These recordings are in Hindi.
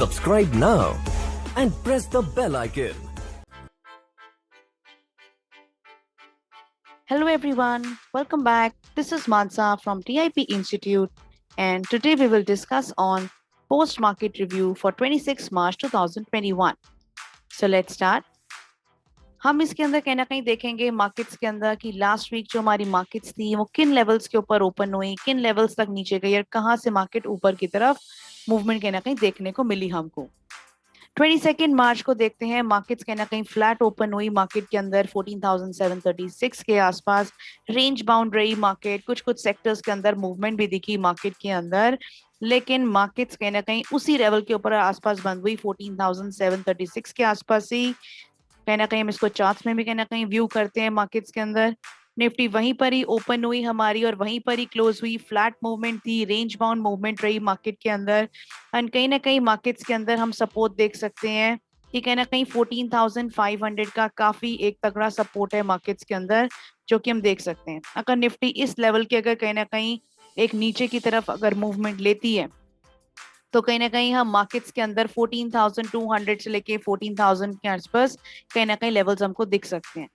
Subscribe now and press the bell icon. Hello everyone, welcome back. This is Mansa from TIP Institute and today we will discuss on post-market review for 26 March 2021. So let's start. हम इसके अंदर कहीं ना कहीं देखेंगे मार्केट्स के अंदर कि लास्ट वीक जो हमारी मार्केट्स थी वो किन लेवल्स के ऊपर ओपन हुई, किन लेवल्स तक नीचे गई और कहाँ से मार्केट ऊपर की तरफ मूवमेंट कहीं ना कहीं देखने को मिली हमको। 22 मार्च को देखते हैं, मार्केट्स कहीं ना कहीं फ्लैट ओपन हुई मार्केट के अंदर 14,736 के आसपास रेंज बाउंड रही मार्केट। कुछ कुछ सेक्टर्स के अंदर मूवमेंट भी दिखी मार्केट के अंदर, लेकिन मार्केट्स कहीं ना कहीं उसी लेवल के ऊपर आसपास बंद हुई 14,736 के आसपास ही। कहीं ना कहीं हम इसको चार्ट्स में भी कहीं ना कहीं व्यू करते हैं मार्केट्स के अंदर। निफ्टी वहीं पर ही ओपन हुई हमारी और वहीं पर ही क्लोज हुई, फ्लैट मूवमेंट थी, रेंज बाउंड मूवमेंट रही मार्केट के अंदर। एंड कहीं ना कहीं मार्केट्स के अंदर हम सपोर्ट देख सकते हैं कि कहीं ना कहीं 14,500 का काफी एक तगड़ा सपोर्ट है मार्केट्स के अंदर, जो कि हम देख सकते हैं। अगर निफ्टी इस लेवल के अगर कहीं ना कहीं एक नीचे की तरफ अगर मूवमेंट लेती है तो कहीं ना कहीं हम मार्केट्स के अंदर 14,200 से लेके 14,000 के आसपास कहीं ना कहीं लेवल्स हमको दिख सकते हैं।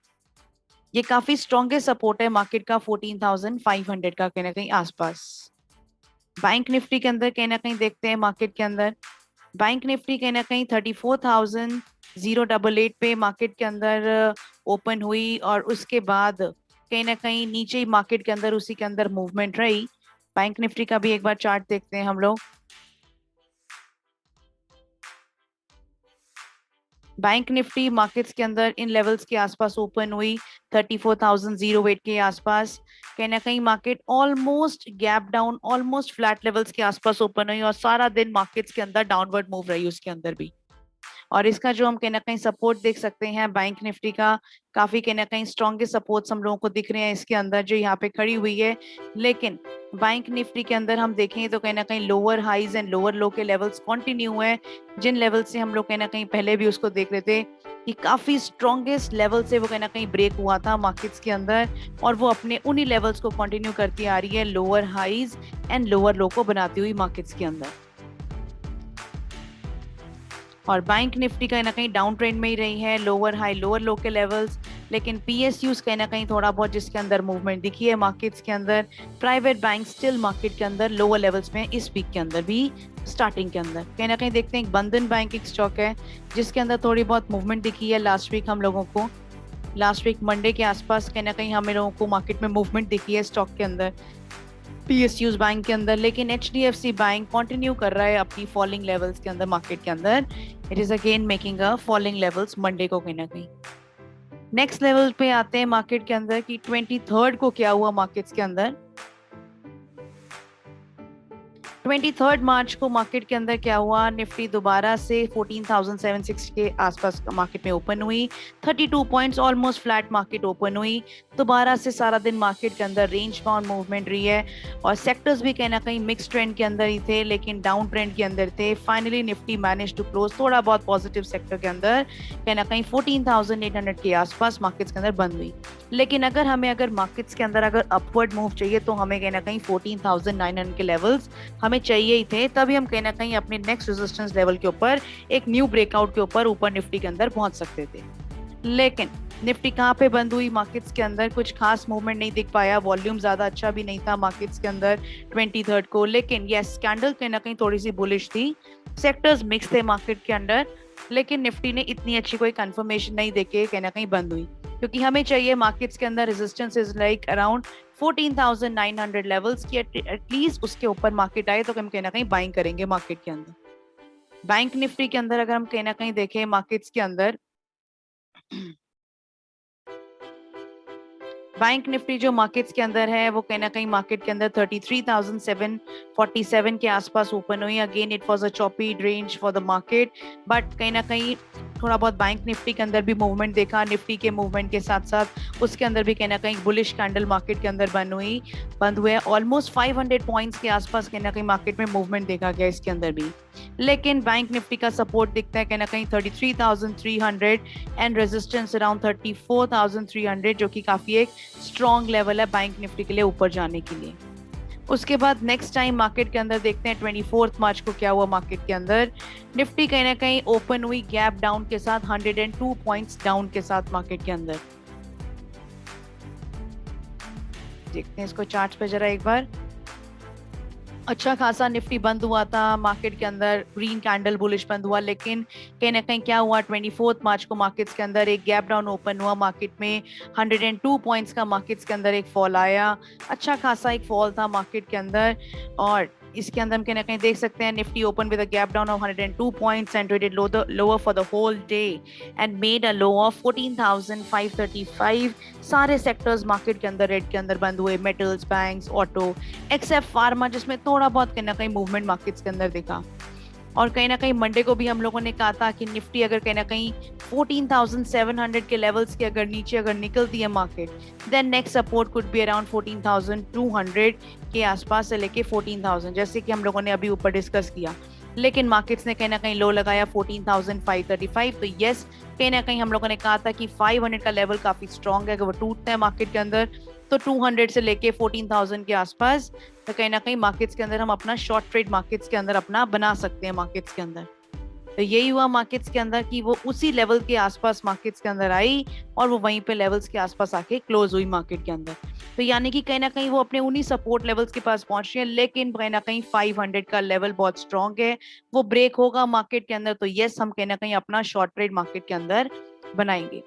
ये काफी स्ट्रॉन्गेस्ट सपोर्ट है मार्केट का 14,500 का कहीं ना कहीं आसपास। बैंक निफ्टी के अंदर कहीं ना कहीं देखते हैं मार्केट के अंदर, बैंक निफ्टी कहीं ना कहीं 34,088 पे मार्केट के अंदर ओपन हुई और उसके बाद कहीं ना कहीं नीचे ही मार्केट के अंदर उसी के अंदर मूवमेंट रही। बैंक निफ्टी का भी एक बार चार्ट देखते हैं हम लोग। बैंक निफ्टी मार्केट्स के अंदर इन लेवल्स के आसपास ओपन हुई 34,008 के आसपास। कहीं ना कहीं market almost gap down, almost flat levels के आसपास ओपन हुई और सारा दिन मार्केट्स के अंदर डाउनवर्ड मूव रही उसके अंदर भी। और इसका जो हम कहीं ना कहीं सपोर्ट देख सकते हैं बैंक निफ्टी का, काफी कहीं ना कहीं स्ट्रॉन्गेस्ट सपोर्ट्स हम लोगों को दिख रहे हैं इसके अंदर जो यहाँ पे खड़ी हुई है। लेकिन बैंक निफ्टी के अंदर हम देखें तो कहीं ना कहीं lower highs and lower low के लेवल्स कंटिन्यू है, जिन लेवल से हम लोग कहीं ना कहीं पहले भी उसको देख रहे थे कि काफी स्ट्रॉन्गेस्ट लेवल से वो कहीं ना कहीं ब्रेक हुआ था मार्केट्स के अंदर और वो अपने उन्हीं लेवल्स को कंटिन्यू करती आ रही है, lower highs and lower low को बनाती हुई मार्केट्स के अंदर। और बैंक निफ्टी कहीं ना कहीं डाउन ट्रेंड में ही रही है, लोअर हाई लोअर लो के लेवल्स। लेकिन पीएसयूज कहीं ना कहीं थोड़ा बहुत जिसके अंदर मूवमेंट दिखी है मार्केट्स के अंदर। प्राइवेट बैंक स्टिल मार्केट के अंदर लोअर लेवल्स में इस वीक के अंदर भी स्टार्टिंग के अंदर। कहीं ना कहीं देखते हैं बंधन बैंक एक स्टॉक है जिसके अंदर थोड़ी बहुत मूवमेंट दिखी है लास्ट वीक हम लोगों को। लास्ट वीक मंडे के आसपास कहीं ना कहीं हमें लोगों को मार्केट में मूवमेंट दिखी है स्टॉक के अंदर, पीएसयूज बैंक के अंदर। लेकिन एचडीएफसी बैंक कंटिन्यू कर रहा है अपनी फॉलिंग लेवल्स के अंदर मार्केट के अंदर। It is again making a falling levels Monday को कहीं ना कहीं। नेक्स्ट लेवल पे आते हैं मार्केट के अंदर कि 23 को क्या हुआ मार्केट्स के अंदर। 23 मार्च को मार्केट के अंदर क्या हुआ, निफ्टी दोबारा से 14,760 के आसपास मार्केट में ओपन हुई, 32 points almost flat market open हुई। दोबारा से सारा दिन मार्केट के अंदर रेंज बाउंड मूवमेंट रही है और सेक्टर्स भी कहीं ना कहीं मिक्स ट्रेंड के अंदर ही थे लेकिन डाउन ट्रेंड के अंदर थे। Finally Nifty manage to close थोड़ा बहुत पॉजिटिव सेक्टर के अंदर कहीं ना कहीं 14,800 के आसपास मार्केट्स के अंदर बंद हुई। लेकिन अगर मार्केट्स के अंदर अगर अपवर्ड मूव चाहिए तो हमें कहीं ना कहीं 14,900 के लेवल्स हमें चाहिए ही थे, तभी हम कहीं ना कहीं अपने नेक्स्ट रेजिस्टेंस लेवल के ऊपर एक न्यू ब्रेकआउट के ऊपर निफ्टी के अंदर पहुंच सकते थे। लेकिन निफ्टी कहाँ पे बंद हुई मार्केट्स के अंदर, कुछ खास मूवमेंट नहीं दिख पाया, वॉल्यूम ज्यादा अच्छा भी नहीं था मार्केट्स के अंदर 23 को। लेकिन यस, कैंडल कहीं ना कहीं थोड़ी सी बुलिश थी, सेक्टर्स मिक्स थे मार्केट के अंदर, लेकिन निफ्टी ने इतनी अच्छी कोई कंफर्मेशन नहीं देके कहीं ना कहीं बंद हुई। क्योंकि हमें चाहिए मार्केट्स के अंदर resistance is like around 14,900 levels की, एटलीस्ट उसके ऊपर मार्केट आए तो हम कहीं ना कहीं बाइंग करेंगे मार्केट के अंदर। बैंक निफ्टी के अंदर अगर हम कहीं ना कहीं देखें मार्केट्स के अंदर, बैंक निफ्टी जो मार्केट्स के अंदर है वो कहीं ना कहीं मार्केट के अंदर 33,747 के आसपास ओपन हुई। Again it was a choppy range for the market, but कहीं ना कहीं थोड़ा बहुत बैंक निफ्टी के अंदर भी मूवमेंट देखा। निफ्टी के मूवमेंट के साथ साथ उसके अंदर भी कहीं ना कहीं बुलिश कैंडल मार्केट के अंदर बंद हुए। ऑलमोस्ट 500 पॉइंट्स के आसपास कहीं ना कहीं मार्केट में मूवमेंट देखा गया इसके अंदर भी। लेकिन बैंक निफ्टी का सपोर्ट दिखता है कहीं ना कहीं 33,300 एंड रेजिस्टेंस अराउंड 34,300, जो कि काफी एक स्ट्रॉन्ग लेवल है बैंक निफ्टी के लिए ऊपर जाने के लिए। उसके बाद नेक्स्ट टाइम मार्केट के अंदर देखते हैं 24 मार्च को क्या हुआ मार्केट के अंदर। निफ्टी कहीं ना कहीं ओपन हुई गैप डाउन के साथ 102 पॉइंट्स डाउन के साथ मार्केट के अंदर। देखते हैं इसको चार्ट पे जरा एक बार। अच्छा खासा निफ्टी बंद हुआ था मार्केट के अंदर, ग्रीन कैंडल बुलिश बंद हुआ, लेकिन कहीं ना कहीं क्या हुआ 24 मार्च को मार्केट्स के अंदर एक गैप डाउन ओपन हुआ मार्केट में। 102 पॉइंट्स का मार्केट्स के अंदर एक फॉल आया, अच्छा खासा एक फॉल था मार्केट के अंदर। और इसके अंदर हम कहीं ना कहीं देख सकते हैं Nifty open with a gap down of 102 points and traded lower for the whole day and made a low of 14,535। सारे सेक्टर्स मार्केट के अंदर रेड के अंदर बंद हुए, metals, banks, auto, except pharma जिसमें थोड़ा बहुत कहीं ना कहीं मूवमेंट मार्केट्स के अंदर दिखा। और कहीं ना कहीं मंडे को भी हम लोगों ने कहा था कि निफ्टी अगर कहीं ना कहीं 14,700 के लेवल्स के अगर नीचे अगर निकलती है market, then next support could be around 14,200 के आसपास से लेके 14,000, जैसे कि हम लोगों ने अभी ऊपर डिस्कस किया। लेकिन मार्केट्स ने कहीं ना कहीं लो लगाया 14,535। तो यस, कहीं ना कहीं हम लोगों ने कहा था कि 500 का लेवल काफी स्ट्रॉन्ग है, अगर वो टूटता है मार्केट के अंदर तो 200 से लेके 14,000 के आसपास तो कहीं ना कहीं मार्केट्स के अंदर हम अपना शॉर्ट ट्रेड मार्केट्स के अंदर अपना बना सकते हैं मार्केट्स के अंदर। तो यही हुआ मार्केट्स के अंदर कि वो उसी लेवल के आसपास मार्केट्स के अंदर आई और वो वहीं पे लेवल्स के आसपास आके क्लोज हुई मार्केट के अंदर। तो यानी कि कहीं ना कहीं वो अपने उन्हीं सपोर्ट लेवल्स के पास पहुंच रही है, लेकिन कहीं ना कहीं 500 का लेवल बहुत स्ट्रॉन्ग है, वो ब्रेक होगा मार्केट के अंदर तो यस, हम कहीं ना कहीं अपना शॉर्ट ट्रेड मार्केट के अंदर बनाएंगे।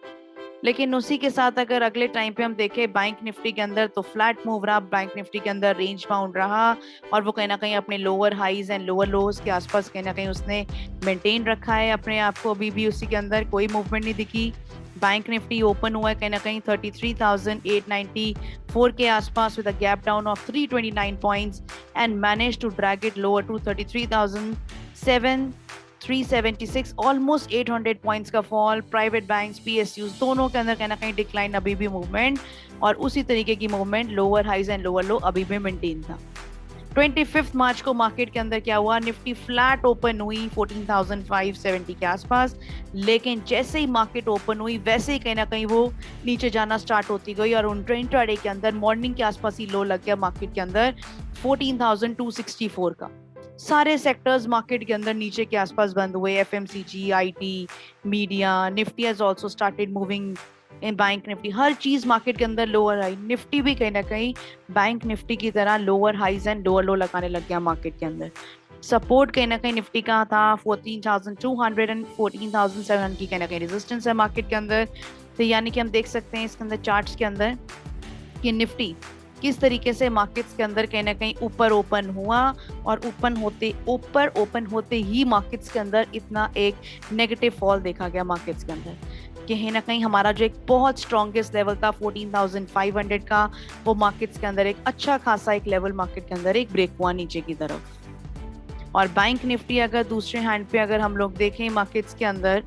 लेकिन उसी के साथ अगर अगले टाइम पे हम देखें बैंक निफ्टी के अंदर तो फ्लैट मूव रहा, बैंक निफ्टी के अंदर रेंज बाउंड रहा और वो कहीं ना कहीं अपने लोअर हाईज एंड लोअर लोज के आसपास कहीं ना कहीं उसने मेंटेन रखा है अपने आप को, अभी भी उसी के अंदर कोई मूवमेंट नहीं दिखी। बैंक निफ्टी ओपन हुआ है कहीं ना कहीं 33,894 के आसपास with a gap down of 329 points and manage to drag it lower to 33,376, almost 800 points का फॉल। प्राइवेट बैंक्स, पीएसयूज दोनों के अंदर कहीं ना कहीं डिक्लाइन अभी भी मूवमेंट और उसी तरीके की movement lower highs and lower low अभी भी मेंटेन था। 25 मार्च को मार्केट के अंदर क्या हुआ, निफ्टी फ्लैट ओपन हुई 14,570 के आसपास, लेकिन जैसे ही मार्केट ओपन हुई वैसे ही कहीं ना कहीं वो नीचे जाना स्टार्ट होती गई और उन इंट्राडे के अंदर मॉर्निंग के आसपास ही लो लग गया मार्केट के अंदर 14,264 का। सारे सेक्टर्स मार्केट के अंदर नीचे के आसपास बंद हुए, FMCG, IT, media, Nifty has also started moving in bank Nifty, हर चीज मार्केट के अंदर लोअर आई। निफ्टी भी कहीं ना कहीं बैंक निफ्टी की तरह lower highs and lower low लगाने लग गया मार्केट के अंदर। सपोर्ट कहीं ना कहीं निफ्टी का था 14,200 एंड 14,700 की कहीं ना कहीं रेजिस्टेंस है मार्केट के अंदर। तो यानी कि हम देख सकते हैं इसके अंदर चार्ट्स के अंदर कि निफ्टी किस तरीके से मार्केट्स के अंदर कहीं ना कहीं ऊपर ओपन हुआ और ऊपर ओपन होते ही मार्केट्स के अंदर इतना एक नेगेटिव फॉल देखा गया मार्केट्स के अंदर। कहीं ना कहीं हमारा जो एक बहुत स्ट्रॉन्गेस्ट लेवल था 14,500 का, वो मार्केट्स के अंदर एक अच्छा खासा एक लेवल मार्केट के अंदर एक ब्रेक हुआ नीचे की तरफ। और बैंक निफ्टी अगर दूसरे हैंड पे अगर हम लोग देखें मार्केट्स के अंदर,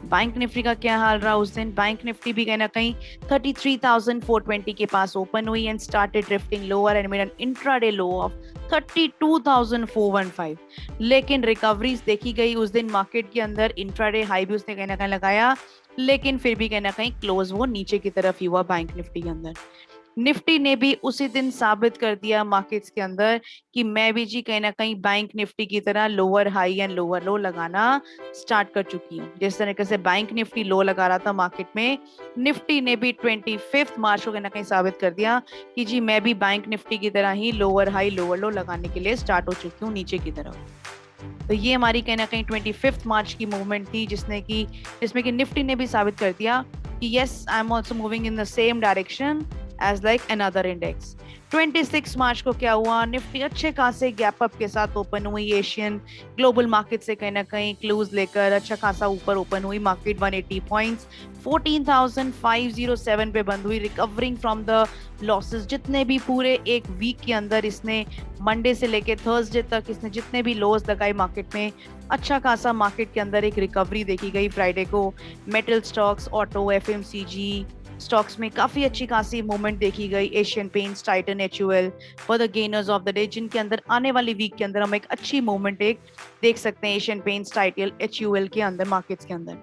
बैंक निफ्टी का क्या हाल रहा उस दिन, बैंक निफ्टी भी कहीं ना कहीं 33,420 के पास ओपन हुई and started drifting lower and made an intraday low of 32,415। लेकिन रिकवरीज देखी गई उस दिन मार्केट के अंदर, इंट्राडे हाई भी उसने कहीं ना कहीं लगाया, लेकिन फिर भी कहीं ना कहीं क्लोज वो नीचे की तरफ ही हुआ बैंक निफ्टी के अंदर। निफ्टी ने भी उसी दिन साबित कर दिया मार्केट्स के अंदर कि मैं भी जी कहीं ना कहीं बैंक निफ्टी की तरह लोअर हाई एंड लोअर लो लगाना स्टार्ट कर चुकी हूँ। जिस तरीके से बैंक निफ्टी लो लगा रहा था मार्केट में, निफ्टी ने भी 25 मार्च को कहीं ना कहीं साबित कर दिया कि जी मैं भी बैंक निफ्टी की तरह ही लोअर हाई लोअर लो लगाने के लिए स्टार्ट हो चुकी हूँ नीचे की तरफ। तो ये हमारी कहीं ना कहीं 25 मार्च की मूवमेंट थी जिसमें कि निफ्टी ने भी साबित कर दिया कि yes, I am also moving in the same direction as like another index. 26 मार्च को क्या हुआ, निफ्टी अच्छे खासे गैप अप के साथ ओपन हुई, एशियन ग्लोबल मार्केट से कहीं ना कहीं क्लूज लेकर अच्छा खासा ऊपर ओपन हुई मार्केट 180 पॉइंट्स 14,507 पे बंद हुई, रिकवरिंग फ्रॉम द लॉसेस। जितने भी पूरे एक वीक के अंदर इसने मंडे से लेके थर्सडे तक इसने जितने भी लोस लगाए मार्केट में, अच्छा खासा मार्केट के अंदर एक रिकवरी देखी गई फ्राइडे को। Metal stocks, auto, FMCG stocks में काफी अच्छी खासी मूवमेंट देखी गई। Asian Paints, Titan, HUL for the gainers of the day, जिनके अंदर आने वाली वीक के अंदर हम एक अच्छी मूवमेंट एक देख सकते हैं एशियन पेंट्स, टाइटन, एचयूएल के अंदर मार्केट्स के अंदर।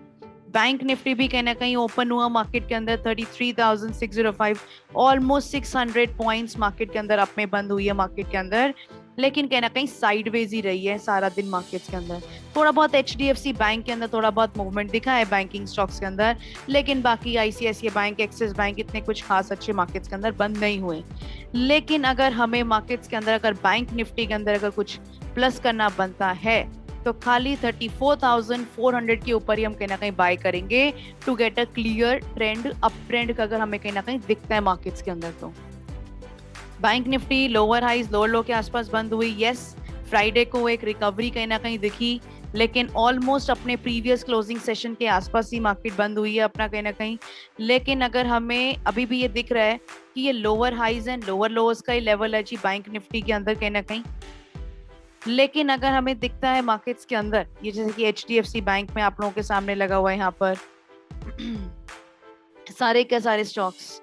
बैंक निफ्टी भी कहीं ना कहीं ओपन हुआ मार्केट के अंदर 33,605, ऑलमोस्ट 600 पॉइंट्स मार्केट के अंदर अप में बंद हुई है मार्केट के अंदर, लेकिन कहीं ना कहीं साइडवेज ही रही है सारा दिन मार्केट्स के अंदर। थोड़ा बहुत HDFC बैंक के अंदर थोड़ा बहुत मूवमेंट दिखा है बैंकिंग स्टॉक्स के अंदर, लेकिन बाकी ICICI बैंक, एक्सिस बैंक इतने कुछ खास अच्छे मार्केट्स के अंदर बंद नहीं हुए। लेकिन अगर हमें मार्केट्स के अंदर अगर बैंक निफ्टी के अंदर अगर कुछ प्लस करना बनता है तो खाली 34,400 के ऊपर ही हम कहीं ना कहीं बाय करेंगे to get a clear trend, up trend का अगर हमें कहीं ना कहीं दिखता है मार्केट्स के अंदर। तो bank Nifty lower highs lower low के आसपास बंद हुई। यस, फ्राइडे को एक रिकवरी कहीं ना कहीं दिखी, लेकिन ऑलमोस्ट अपने प्रीवियस क्लोजिंग सेशन के आसपास ही मार्केट बंद हुई है अपना कहीं ना कहीं। लेकिन अगर हमें अभी भी ये दिख रहा है कि ये lower highs and lower lowers का ही लेवल है जी बैंक निफ्टी के अंदर कहीं ना कहीं। लेकिन अगर हमें दिखता है मार्केट्स के अंदर, ये जैसे कि HDFC बैंक में आप लोगों के सामने लगा हुआ है यहाँ पर सारे के सारे स्टॉक्स,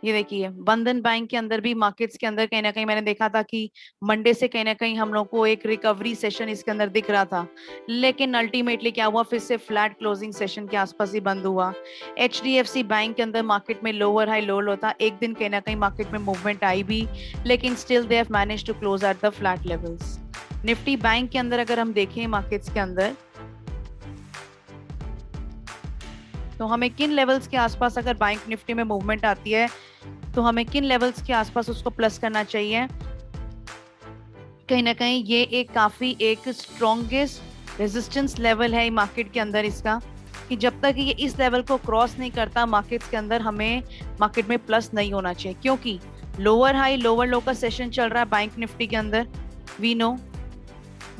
ये देखिए बंधन बैंक के अंदर भी मार्केट्स के अंदर कहीं ना कहीं मैंने देखा था कि मंडे से कहीं ना कहीं हम लोग को एक रिकवरी सेशन इसके अंदर दिख रहा था, लेकिन अल्टीमेटली क्या हुआ, फिर से फ्लैट क्लोजिंग सेशन के आसपास ही बंद हुआ। HDFC बैंक के अंदर मार्केट में लोअर हाई लो लो था, एक दिन कहीं ना कहीं मार्केट में मूवमेंट आई भी, लेकिन still they have managed to close at the flat levels. Nifty bank के अंदर अगर हम देखें मार्केट्स के अंदर, तो हमें किन लेवल्स के आसपास अगर बैंक निफ्टी में मूवमेंट आती है तो हमें किन लेवल्स के आसपास उसको प्लस करना चाहिए। कहीं ना कहीं ये एक काफी एक स्ट्रॉन्गेस्ट रेजिस्टेंस लेवल है मार्केट के अंदर इसका, कि जब तक ये इस लेवल को क्रॉस नहीं करता मार्केट्स के अंदर हमें मार्केट में प्लस नहीं होना चाहिए, क्योंकि लोअर हाई लोअर लो का सेशन चल रहा है बैंक निफ्टी के अंदर। वी नो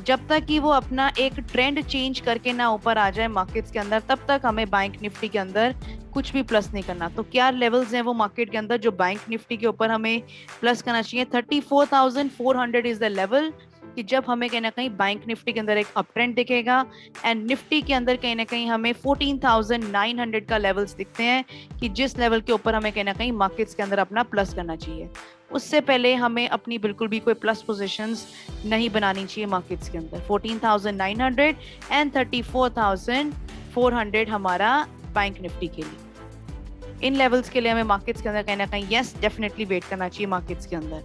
जब तक कि वो अपना एक ट्रेंड चेंज करके ना ऊपर आ जाए मार्केट्स के अंदर, तब तक हमें बैंक निफ्टी के अंदर कुछ भी प्लस नहीं करना। तो क्या लेवल्स हैं वो मार्केट के अंदर जो बैंक निफ्टी के ऊपर हमें प्लस करना चाहिए। 34,400 इज द लेवल, कि जब हमें कहीं ना कहीं बैंक निफ्टी के अंदर एक अप ट्रेंड दिखेगा, एंड निफ्टी के अंदर कहीं ना कहीं हमें 14,900 का लेवल्स दिखते हैं, कि जिस लेवल के ऊपर हमें कहीं ना कहीं मार्केट्स के अंदर अपना प्लस करना चाहिए। उससे पहले हमें अपनी बिल्कुल भी कोई प्लस पोजीशंस नहीं बनानी चाहिए मार्केट्स के अंदर। 14,900 एंड 34,400 हमारा बैंक निफ्टी के लिए, इन लेवल्स के लिए हमें मार्केट्स के अंदर कहीं ना कहीं यस डेफिनेटली वेट करना चाहिए मार्केट्स के अंदर।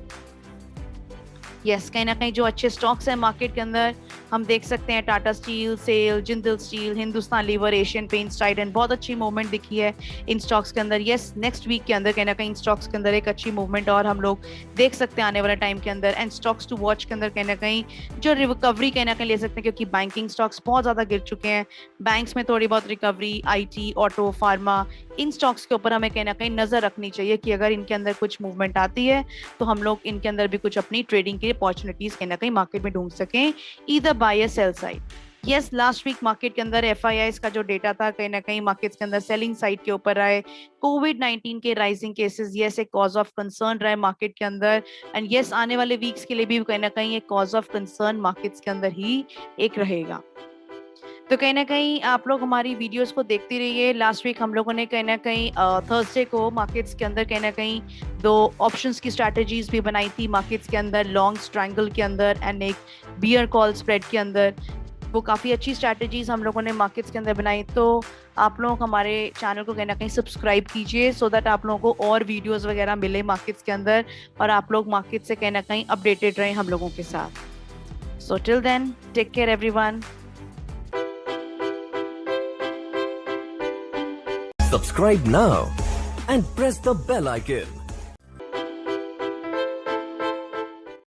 यस, कहीं ना कहीं जो अच्छे स्टॉक्स हैं मार्केट के अंदर हम देख सकते हैं, Tata Steel, SAIL, Jindal Steel, Hindustan Lever, Asian Paints, Titan, बहुत अच्छी मूवमेंट दिखी है इन स्टॉक्स के अंदर। यस, नेक्स्ट वीक के अंदर कहीं ना कहीं इन स्टॉक्स के अंदर एक अच्छी मूवमेंट और हम लोग देख सकते हैं आने वाले टाइम के अंदर। एंड स्टॉक्स टू वॉच के अंदर कहीं ना कहीं जो रिकवरी कहीं ना कहीं ले सकते हैं, क्योंकि बैंकिंग स्टॉक्स बहुत ज्यादा गिर चुके हैं, बैंक्स में थोड़ी बहुत recovery, IT, auto, pharma, in stocks के ऊपर हमें कहीं ना कहीं नजर रखनी चाहिए कि अगर इनके अंदर कुछ मूवमेंट आती है तो हम लोग इनके अंदर भी कुछ अपनी ट्रेडिंग की अपॉर्चुनिटीज कहीं ना कहीं मार्केट में ढूंढ सकें, ईदर बाय या sell side. Yes, last week market के अंदर FIIs का जो डेटा था कहीं ना कहीं मार्केट्स के अंदर सेलिंग साइड के ऊपर आए। कोविड-19 के राइजिंग केसेस यस एक कॉज ऑफ कंसर्न रहे मार्केट के अंदर, एंड यस आने वाले वीक्स के लिए भी कहीं ना कहीं एक कॉज ऑफ कंसर्न मार्केट्स के अंदर ही एक रहेगा। तो कहीं ना कहीं आप लोग हमारी वीडियोस को देखते रहिए। लास्ट वीक हम लोगों ने कहीं ना कहीं थर्सडे को मार्केट्स के अंदर कहीं ना कहीं 2 ऑप्शंस की स्ट्रैटेजीज भी बनाई थी मार्केट्स के अंदर, लॉन्ग स्ट्रैंगल के अंदर एंड एक बियर कॉल स्प्रेड के अंदर। वो काफ़ी अच्छी स्ट्रैटेजीज हम लोगों ने मार्केट्स के अंदर बनाई। तो आप लोग हमारे चैनल को कहीं ना कहीं सब्सक्राइब कीजिए, सो दैट आप लोगों को और वीडियोस वगैरह मिले मार्केट्स के अंदर, और आप लोग मार्केट से कहीं ना कहीं अपडेटेड रहें हम लोगों के साथ। So till then, take care everyone. Subscribe now and press the bell icon.